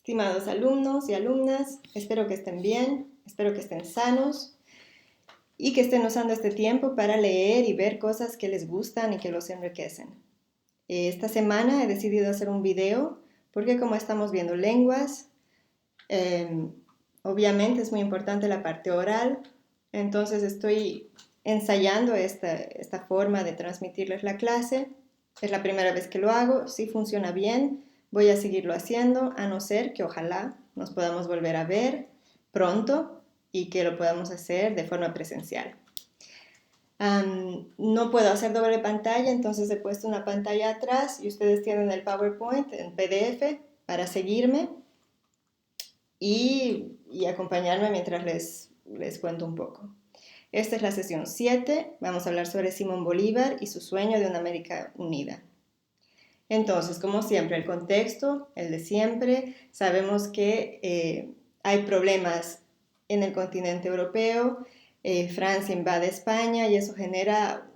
Estimados alumnos y alumnas, espero que estén bien, espero que estén sanos y que estén usando este tiempo para leer y ver cosas que les gustan y que los enriquecen. Esta semana he decidido hacer un video porque como estamos viendo lenguas, obviamente es muy importante la parte oral, entonces estoy ensayando esta forma de transmitirles la clase. Es la primera vez que lo hago, si funciona bien, voy a seguirlo haciendo, a no ser que ojalá nos podamos volver a ver pronto y que lo podamos hacer de forma presencial. No puedo hacer doble pantalla, entonces he puesto una pantalla atrás y ustedes tienen el PowerPoint en PDF para seguirme y acompañarme mientras les cuento un poco. Esta es la sesión 7, vamos a hablar sobre Simón Bolívar y su sueño de una América unida. Entonces, como siempre, el contexto, el de siempre, sabemos que hay problemas en el continente europeo, Francia invade España y eso genera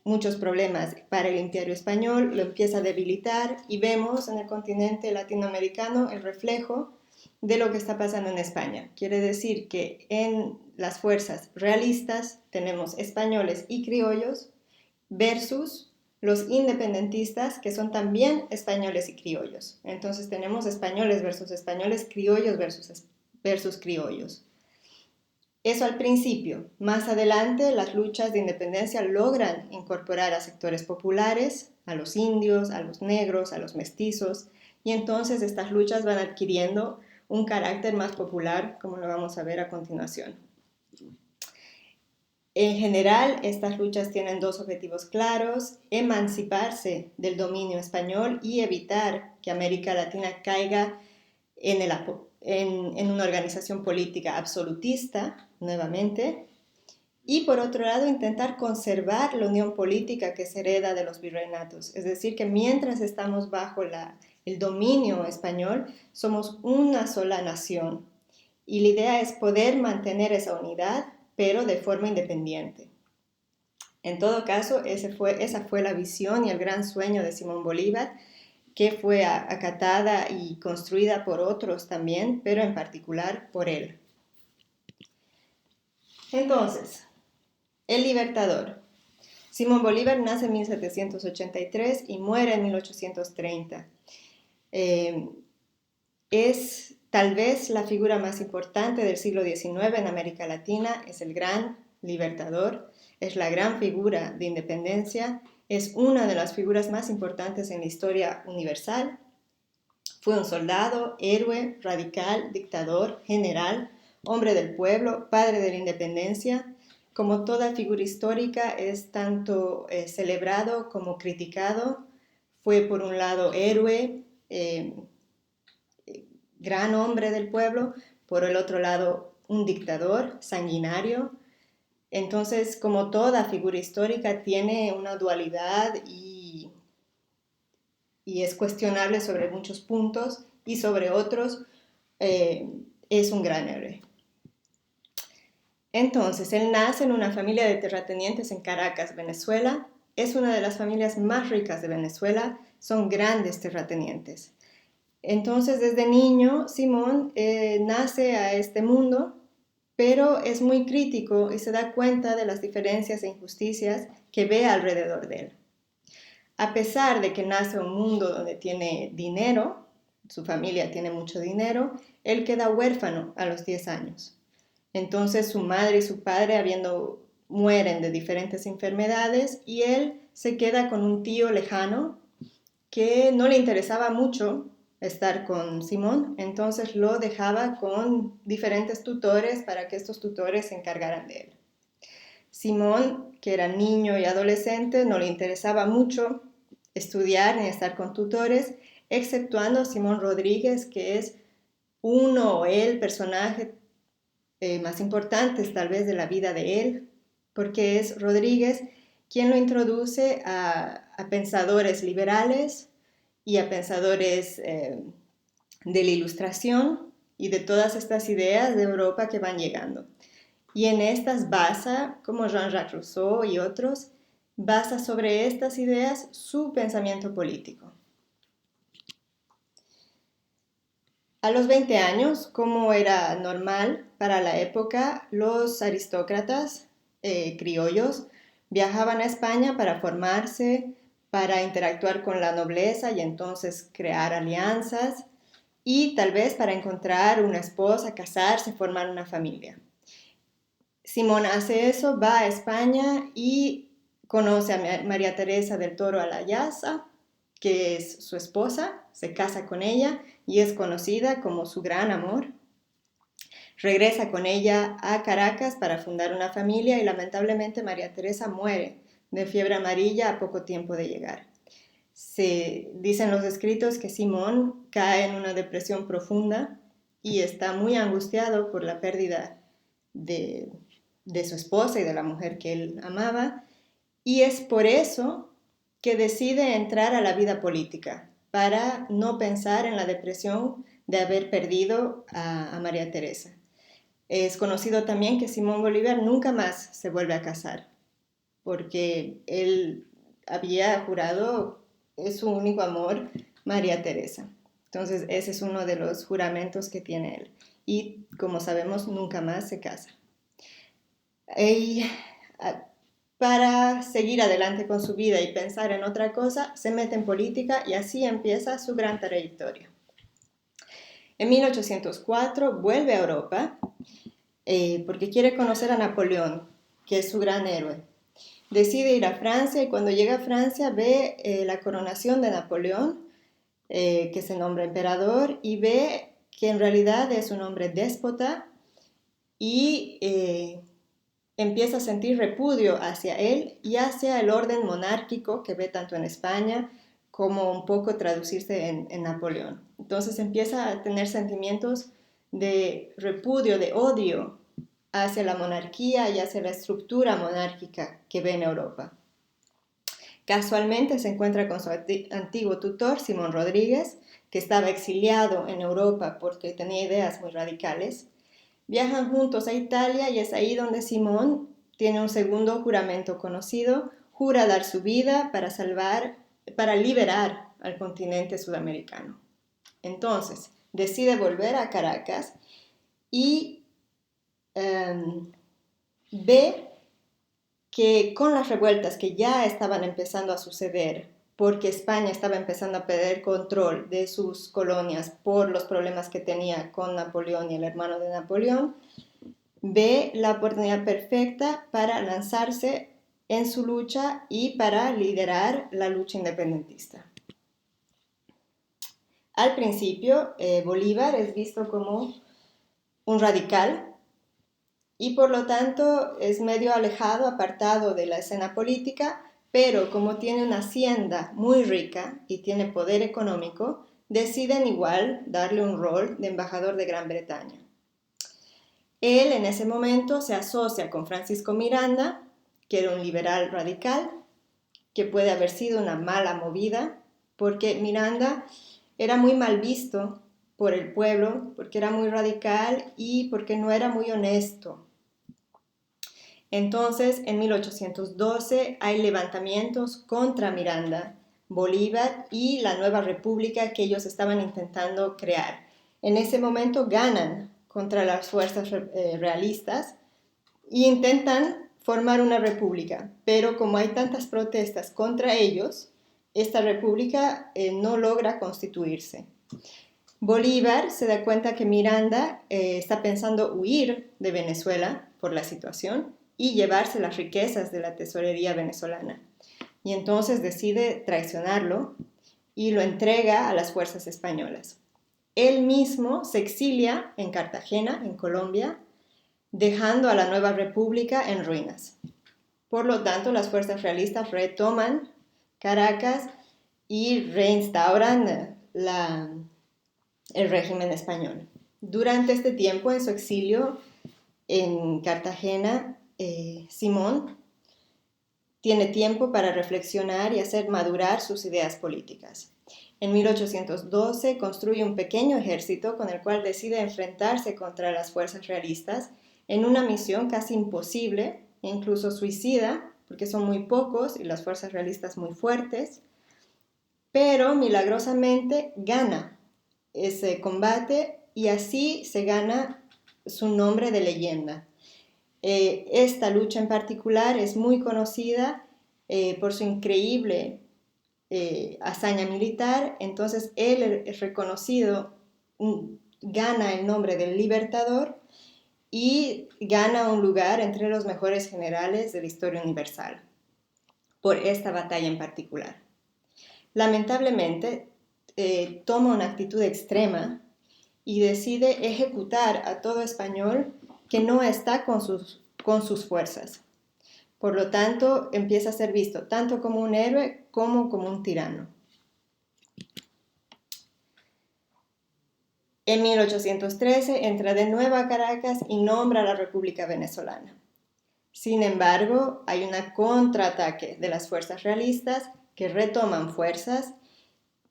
muchos problemas para el imperio español, lo empieza a debilitar y vemos en el continente latinoamericano el reflejo de lo que está pasando en España. Quiere decir que en las fuerzas realistas tenemos españoles y criollos versus los independentistas, que son también españoles y criollos. Entonces tenemos españoles versus españoles, criollos versus criollos. Eso al principio. Más adelante, las luchas de independencia logran incorporar a sectores populares, a los indios, a los negros, a los mestizos, y entonces estas luchas van adquiriendo un carácter más popular, como lo vamos a ver a continuación. En general, estas luchas tienen dos objetivos claros: emanciparse del dominio español y evitar que América Latina caiga en una organización política absolutista, nuevamente, y por otro lado, intentar conservar la unión política que se hereda de los virreinatos. Es decir, que mientras estamos bajo el dominio español, somos una sola nación. Y la idea es poder mantener esa unidad, pero de forma independiente. En todo caso, esa fue la visión y el gran sueño de Simón Bolívar, que fue acatada y construida por otros también, pero en particular por él. Entonces, el libertador. Simón Bolívar nace en 1783 y muere en 1830. Es tal vez la figura más importante del siglo XIX en América Latina, es el gran libertador, es la gran figura de independencia, es una de las figuras más importantes en la historia universal. Fue un soldado, héroe, radical, dictador, general, hombre del pueblo, padre de la independencia. Como toda figura histórica, es tanto celebrado como criticado. Fue por un lado héroe, gran hombre del pueblo, por el otro lado un dictador sanguinario. Entonces, como toda figura histórica, tiene una dualidad y es cuestionable sobre muchos puntos y sobre otros es un gran héroe. Entonces, él nace en una familia de terratenientes en Caracas, Venezuela. Es una de las familias más ricas de Venezuela, son grandes terratenientes. Entonces, desde niño, Simón nace a este mundo, pero es muy crítico y se da cuenta de las diferencias e injusticias que ve alrededor de él. A pesar de que nace en un mundo donde tiene dinero, su familia tiene mucho dinero, él queda huérfano a los 10 años. Entonces su madre y su padre mueren de diferentes enfermedades y él se queda con un tío lejano que no le interesaba mucho estar con Simón, entonces lo dejaba con diferentes tutores para que estos tutores se encargaran de él. Simón, que era niño y adolescente, no le interesaba mucho estudiar ni estar con tutores, exceptuando Simón Rodríguez, que es el personaje más importante tal vez de la vida de él, porque es Rodríguez quien lo introduce a pensadores liberales y a pensadores de la Ilustración y de todas estas ideas de Europa que van llegando. Y en estas basa, como Jean-Jacques Rousseau y otros, basa sobre estas ideas su pensamiento político. A los 20 años, como era normal para la época, los aristócratas criollos viajaban a España para formarse, para interactuar con la nobleza y entonces crear alianzas y tal vez para encontrar una esposa, casarse, formar una familia. Simón hace eso, va a España y conoce a María Teresa del Toro Alayaza, que es su esposa, se casa con ella y es conocida como su gran amor. Regresa con ella a Caracas para fundar una familia y lamentablemente María Teresa muere de fiebre amarilla a poco tiempo de llegar. Se dicen los escritos que Simón cae en una depresión profunda y está muy angustiado por la pérdida de, de su esposa y de la mujer que él amaba, y es por eso que decide entrar a la vida política, para no pensar en la depresión de haber perdido a María Teresa. Es conocido también que Simón Bolívar nunca más se vuelve a casar, porque él había jurado, es su único amor, María Teresa. Entonces ese es uno de los juramentos que tiene él. Y como sabemos, nunca más se casa. Y para seguir adelante con su vida y pensar en otra cosa, se mete en política y así empieza su gran trayectoria. En 1804 vuelve a Europa porque quiere conocer a Napoleón, que es su gran héroe. Decide ir a Francia y cuando llega a Francia ve la coronación de Napoleón, que se nombra emperador, y ve que en realidad es un hombre déspota y empieza a sentir repudio hacia él y hacia el orden monárquico que ve tanto en España como un poco traducirse en Napoleón. Entonces empieza a tener sentimientos de repudio, de odio hacia la monarquía y hacia la estructura monárquica que ve en Europa. Casualmente se encuentra con su antiguo tutor, Simón Rodríguez, que estaba exiliado en Europa porque tenía ideas muy radicales. Viajan juntos a Italia y es ahí donde Simón tiene un segundo juramento conocido, jura dar su vida para liberar al continente sudamericano. Entonces, decide volver a Caracas y ve que con las revueltas que ya estaban empezando a suceder, porque España estaba empezando a perder control de sus colonias por los problemas que tenía con Napoleón y el hermano de Napoleón, ve la oportunidad perfecta para lanzarse en su lucha y para liderar la lucha independentista. Al principio, Bolívar es visto como un radical y por lo tanto es medio alejado, apartado de la escena política, pero como tiene una hacienda muy rica y tiene poder económico, deciden igual darle un rol de embajador de Gran Bretaña. Él en ese momento se asocia con Francisco Miranda, que era un liberal radical, que puede haber sido una mala movida, porque Miranda era muy mal visto por el pueblo, porque era muy radical y porque no era muy honesto. Entonces, en 1812 hay levantamientos contra Miranda, Bolívar y la nueva república que ellos estaban intentando crear. En ese momento ganan contra las fuerzas realistas e intentan formar una república, pero como hay tantas protestas contra ellos, esta república no logra constituirse. Bolívar se da cuenta que Miranda está pensando huir de Venezuela por la situación y llevarse las riquezas de la tesorería venezolana. Y entonces decide traicionarlo y lo entrega a las fuerzas españolas. Él mismo se exilia en Cartagena, en Colombia, dejando a la nueva república en ruinas. Por lo tanto, las fuerzas realistas retoman Caracas y reinstauran el régimen español. Durante este tiempo, en su exilio en Cartagena, Simón tiene tiempo para reflexionar y hacer madurar sus ideas políticas. En 1812 construye un pequeño ejército con el cual decide enfrentarse contra las fuerzas realistas en una misión casi imposible, incluso suicida, porque son muy pocos y las fuerzas realistas muy fuertes, pero milagrosamente gana ese combate y así se gana su nombre de leyenda. Esta lucha en particular es muy conocida por su increíble hazaña militar, entonces él es reconocido, gana el nombre del Libertador y gana un lugar entre los mejores generales de la historia universal por esta batalla en particular. Lamentablemente, toma una actitud extrema y decide ejecutar a todo español que no está con sus fuerzas. Por lo tanto, empieza a ser visto tanto como un héroe como un tirano. En 1813 entra de nuevo a Caracas y nombra a la República Venezolana. Sin embargo, hay un contraataque de las fuerzas realistas que retoman fuerzas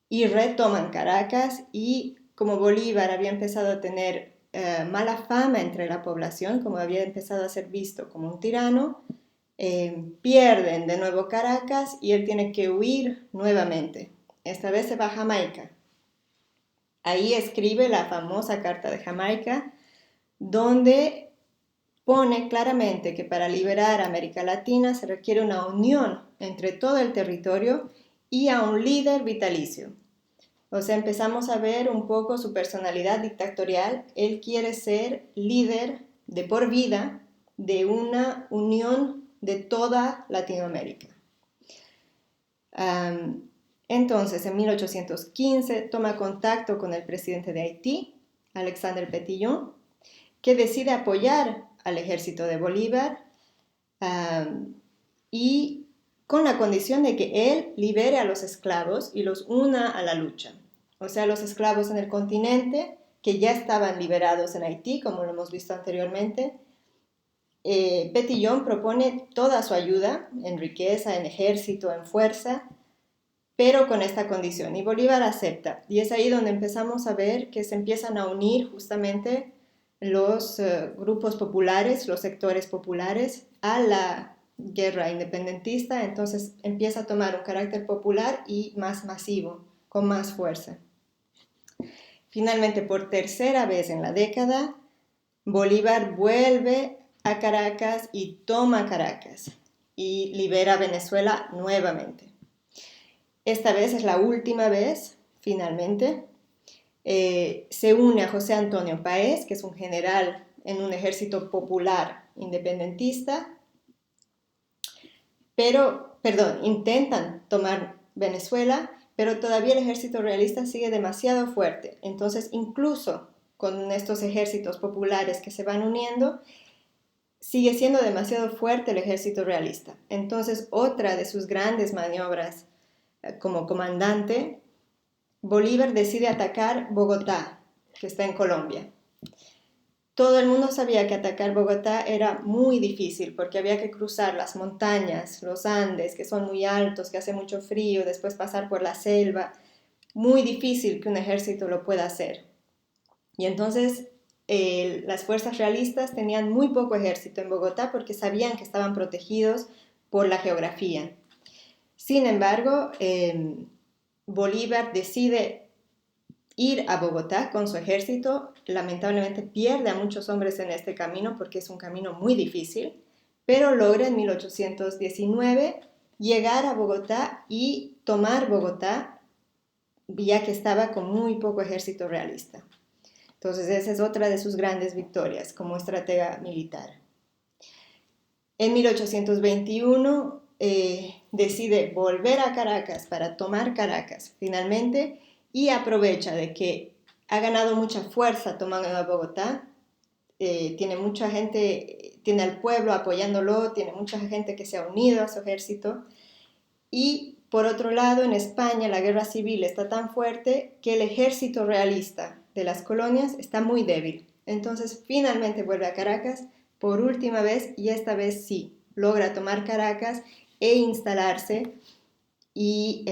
y retoman Caracas, y como Bolívar había empezado a tener mala fama entre la población, como había empezado a ser visto como un tirano, pierden de nuevo Caracas y él tiene que huir nuevamente. Esta vez se va a Jamaica. Ahí escribe la famosa Carta de Jamaica, donde pone claramente que para liberar a América Latina se requiere una unión entre todo el territorio y a un líder vitalicio. O sea, empezamos a ver un poco su personalidad dictatorial. Él quiere ser líder de por vida de una unión de toda Latinoamérica. Entonces, en 1815 toma contacto con el presidente de Haití, Alexandre Petillon, que decide apoyar al ejército de Bolívar y con la condición de que él libere a los esclavos y los una a la lucha. O sea, los esclavos en el continente, que ya estaban liberados en Haití, como lo hemos visto anteriormente. Petillon propone toda su ayuda en riqueza, en ejército, en fuerza, pero con esta condición. Y Bolívar acepta. Y es ahí donde empezamos a ver que se empiezan a unir justamente los grupos populares, los sectores populares, a la guerra independentista. Entonces empieza a tomar un carácter popular y más masivo, con más fuerza. Finalmente, por tercera vez en la década, Bolívar vuelve a Caracas y toma Caracas y libera a Venezuela nuevamente. Esta vez es la última vez, finalmente. Se une a José Antonio Páez, que es un general en un ejército popular independentista, intentan tomar Venezuela, pero todavía el ejército realista sigue demasiado fuerte. Entonces, incluso con estos ejércitos populares que se van uniendo, sigue siendo demasiado fuerte el ejército realista. Entonces, otra de sus grandes maniobras como comandante, Bolívar decide atacar Bogotá, que está en Colombia. Todo el mundo sabía que atacar Bogotá era muy difícil porque había que cruzar las montañas, los Andes, que son muy altos, que hace mucho frío, después pasar por la selva. Muy difícil que un ejército lo pueda hacer. Y entonces las fuerzas realistas tenían muy poco ejército en Bogotá porque sabían que estaban protegidos por la geografía. Sin embargo, Bolívar decide ir a Bogotá con su ejército. Lamentablemente pierde a muchos hombres en este camino porque es un camino muy difícil, pero logra en 1819 llegar a Bogotá y tomar Bogotá, ya que estaba con muy poco ejército realista. Entonces esa es otra de sus grandes victorias como estratega militar. En 1821 decide volver a Caracas para tomar Caracas finalmente y aprovecha de que ha ganado mucha fuerza tomando a Bogotá. Tiene mucha gente, tiene al pueblo apoyándolo, tiene mucha gente que se ha unido a su ejército. Y por otro lado, en España la guerra civil está tan fuerte que el ejército realista de las colonias está muy débil. Entonces finalmente vuelve a Caracas por última vez y esta vez sí, logra tomar Caracas e instalarse y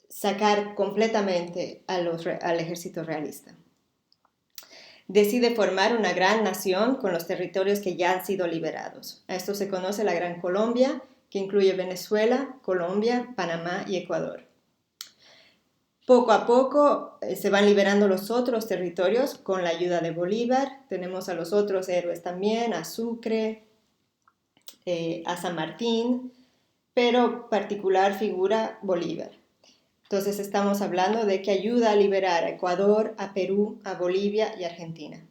sacar completamente al ejército realista. Decide formar una gran nación con los territorios que ya han sido liberados. A esto se conoce la Gran Colombia, que incluye Venezuela, Colombia, Panamá y Ecuador. Poco a poco se van liberando los otros territorios con la ayuda de Bolívar. Tenemos a los otros héroes también, a Sucre, a San Martín, pero particular figura Bolívar. Entonces estamos hablando de que ayuda a liberar a Ecuador, a Perú, a Bolivia y Argentina.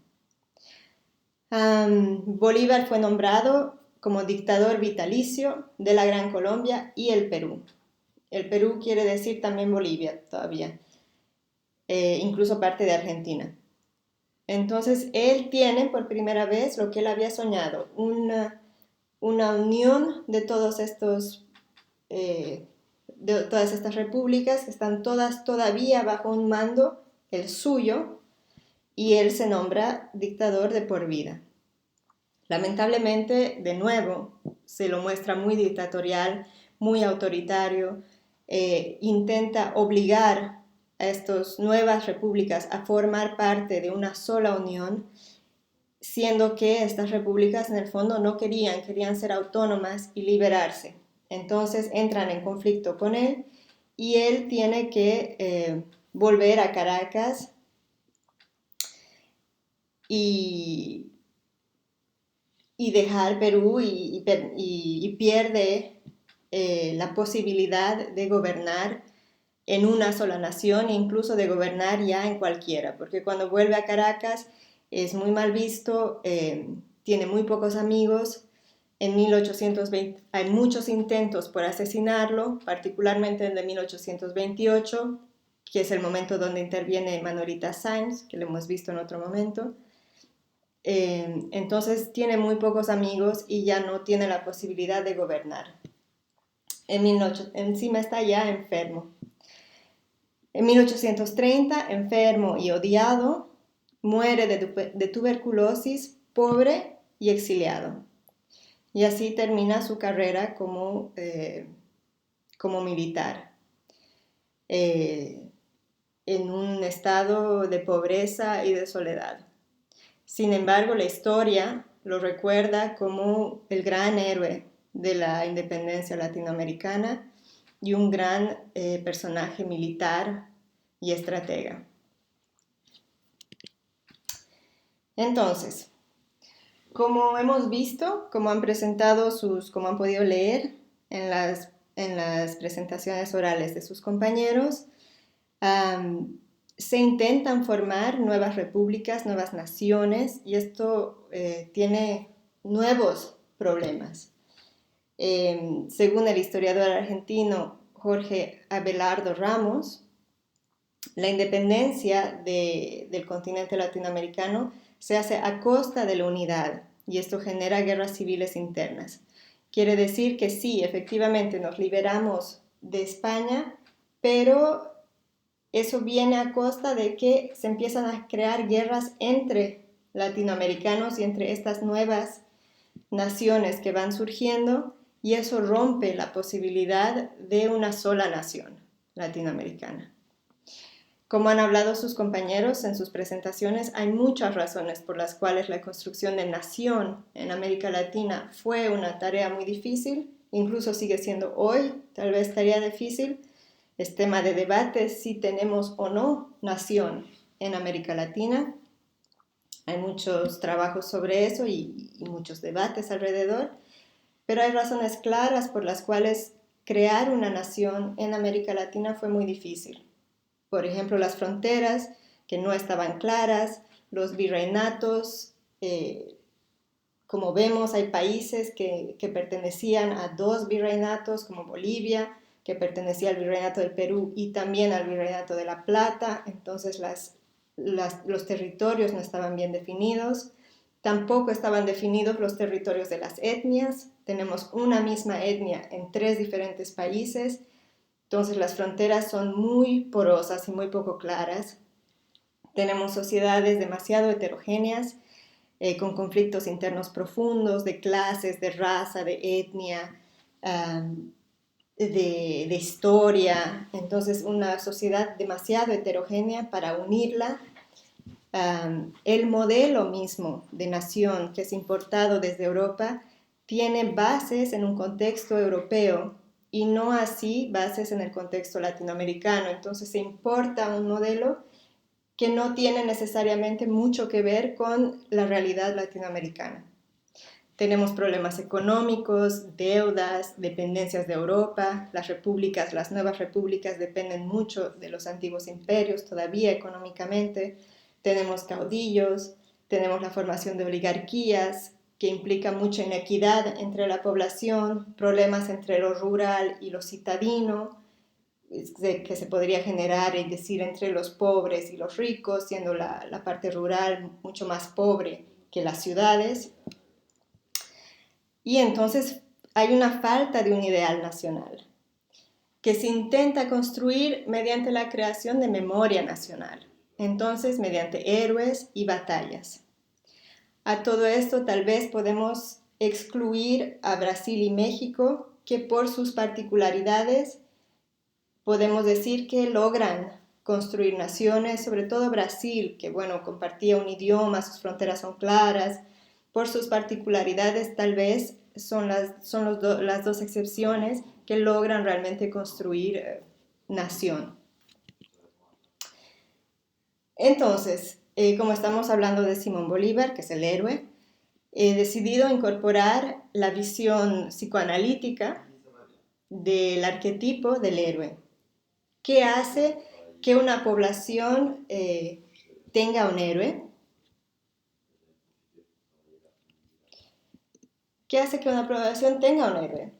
Bolívar fue nombrado como dictador vitalicio de la Gran Colombia y el Perú. El Perú quiere decir también Bolivia todavía, incluso parte de Argentina. Entonces él tiene por primera vez lo que él había soñado, una unión de todos estos, de todas estas repúblicas que están todas todavía bajo un mando, el suyo, y él se nombra dictador de por vida. Lamentablemente, de nuevo, se lo muestra muy dictatorial, muy autoritario, intenta obligar a estas nuevas repúblicas a formar parte de una sola unión, siendo que estas repúblicas en el fondo no querían ser autónomas y liberarse. Entonces entran en conflicto con él y él tiene que volver a Caracas y dejar Perú y pierde la posibilidad de gobernar en una sola nación e incluso de gobernar ya en cualquiera, porque cuando vuelve a Caracas es muy mal visto, tiene muy pocos amigos. En 1820 hay muchos intentos por asesinarlo, particularmente en el de 1828, que es el momento donde interviene Manolita Sáenz, que lo hemos visto en otro momento. Entonces tiene muy pocos amigos y ya no tiene la posibilidad de gobernar. Encima está ya enfermo. En 1830, enfermo y odiado, muere de tuberculosis, pobre y exiliado. Y así termina su carrera como militar, en un estado de pobreza y de soledad. Sin embargo, la historia lo recuerda como el gran héroe de la independencia latinoamericana y un gran personaje militar y estratega. Entonces, como hemos visto, como han podido leer en las presentaciones orales de sus compañeros, se intentan formar nuevas repúblicas, nuevas naciones, y esto tiene nuevos problemas. Según el historiador argentino Jorge Abelardo Ramos, la independencia del continente latinoamericano se hace a costa de la unidad, y esto genera guerras civiles internas. Quiere decir que sí, efectivamente nos liberamos de España, pero eso viene a costa de que se empiezan a crear guerras entre latinoamericanos y entre estas nuevas naciones que van surgiendo, y eso rompe la posibilidad de una sola nación latinoamericana. Como han hablado sus compañeros en sus presentaciones, hay muchas razones por las cuales la construcción de nación en América Latina fue una tarea muy difícil, incluso sigue siendo hoy tal vez tarea difícil. Es tema de debate si tenemos o no nación en América Latina. Hay muchos trabajos sobre eso y muchos debates alrededor, pero hay razones claras por las cuales crear una nación en América Latina fue muy difícil. Por ejemplo, las fronteras que no estaban claras, los virreinatos. Como vemos, hay países que pertenecían a dos virreinatos, como Bolivia, que pertenecía al virreinato del Perú y también al virreinato de La Plata. Entonces los territorios no estaban bien definidos. Tampoco estaban definidos los territorios de las etnias. Tenemos una misma etnia en 3 diferentes países. Entonces las fronteras son muy porosas y muy poco claras. Tenemos sociedades demasiado heterogéneas, con conflictos internos profundos de clases, de raza, de etnia, de historia. Entonces una sociedad demasiado heterogénea para unirla. El modelo mismo de nación que es importado desde Europa tiene bases en un contexto europeo y no así bases en el contexto latinoamericano. Entonces se importa un modelo que no tiene necesariamente mucho que ver con la realidad latinoamericana. Tenemos problemas económicos, deudas, dependencias de Europa, las nuevas repúblicas dependen mucho de los antiguos imperios todavía económicamente, tenemos caudillos, tenemos la formación de oligarquías que implica mucha inequidad entre la población, problemas entre lo rural y lo citadino, que se podría generar, es decir, entre los pobres y los ricos, siendo la parte rural mucho más pobre que las ciudades. Y entonces hay una falta de un ideal nacional que se intenta construir mediante la creación de memoria nacional, entonces mediante héroes y batallas. A todo esto tal vez podemos excluir a Brasil y México, que por sus particularidades podemos decir que logran construir naciones, sobre todo Brasil, que bueno, compartía un idioma, sus fronteras son claras, por sus particularidades tal vez son las dos excepciones que logran realmente construir nación. Entonces, como estamos hablando de Simón Bolívar, que es el héroe, he decidido incorporar la visión psicoanalítica del arquetipo del héroe. ¿Qué hace que una población tenga un héroe? ¿Qué hace que una población tenga un héroe?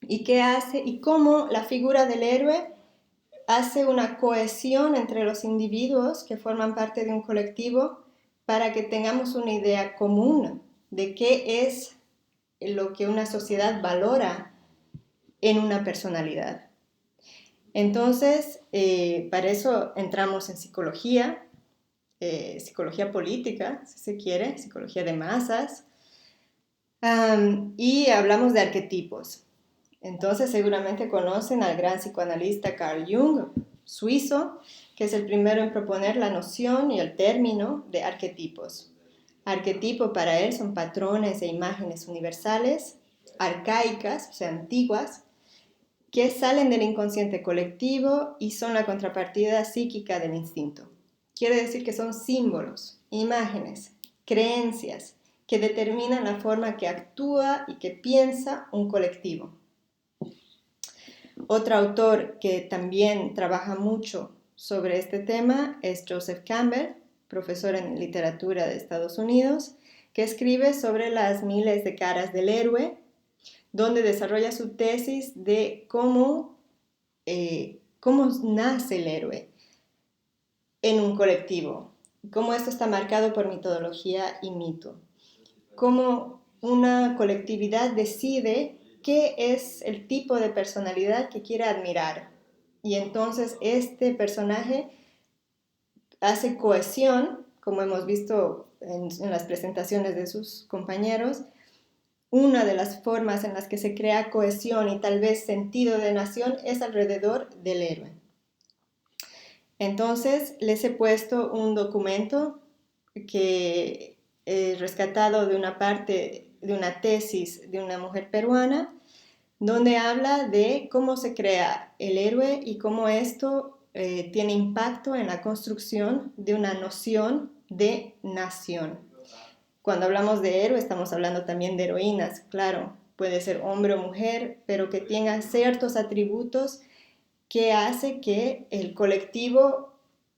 ¿Y qué hace y cómo la figura del héroe hace una cohesión entre los individuos que forman parte de un colectivo para que tengamos una idea común de qué es lo que una sociedad valora en una personalidad? Entonces, para eso entramos en psicología, psicología política, si se quiere, psicología de masas, y hablamos de arquetipos. Entonces seguramente conocen al gran psicoanalista Carl Jung, suizo, que es el primero en proponer la noción y el término de arquetipos. Arquetipo para él son patrones e imágenes universales, arcaicas, o sea, antiguas, que salen del inconsciente colectivo y son la contrapartida psíquica del instinto. Quiere decir que son símbolos, imágenes, creencias que determinan la forma que actúa y que piensa un colectivo. Otro autor que también trabaja mucho sobre este tema es Joseph Campbell, profesor en literatura de Estados Unidos, que escribe sobre las miles de caras del héroe, donde desarrolla su tesis de cómo nace el héroe en un colectivo, cómo esto está marcado por mitología y mito, cómo una colectividad decide qué es el tipo de personalidad que quiere admirar. Y entonces este personaje hace cohesión, como hemos visto en las presentaciones de sus compañeros. Una de las formas en las que se crea cohesión y tal vez sentido de nación es alrededor del héroe. Entonces les he puesto un documento que he rescatado de una parte de una tesis de una mujer peruana, donde habla de cómo se crea el héroe y cómo esto tiene impacto en la construcción de una noción de nación. Cuando hablamos de héroe estamos hablando también de heroínas, claro, puede ser hombre o mujer, pero que tenga ciertos atributos que hace que el colectivo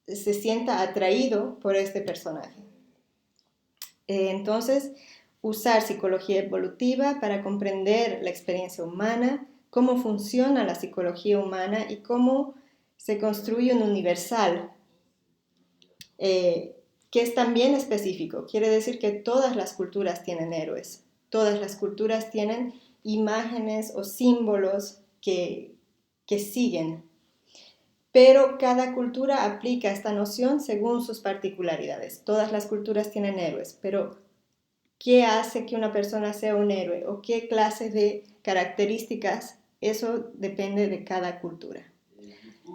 se sienta atraído por este personaje. Entonces, usar psicología evolutiva para comprender la experiencia humana, cómo funciona la psicología humana y cómo se construye un universal, que es también específico. Quiere decir que todas las culturas tienen héroes, todas las culturas tienen imágenes o símbolos que siguen, pero cada cultura aplica esta noción según sus particularidades. Todas las culturas tienen héroes, pero ¿qué hace que una persona sea un héroe o qué clase de características? Eso depende de cada cultura.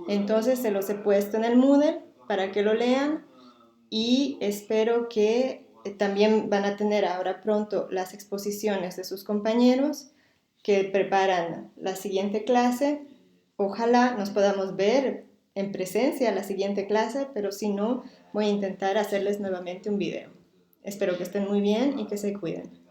Entonces se los he puesto en el Moodle para que lo lean y espero que también van a tener ahora pronto las exposiciones de sus compañeros que preparan la siguiente clase. Ojalá nos podamos ver en presencia la siguiente clase, pero si no, voy a intentar hacerles nuevamente un video. Espero que estén muy bien y que se cuiden.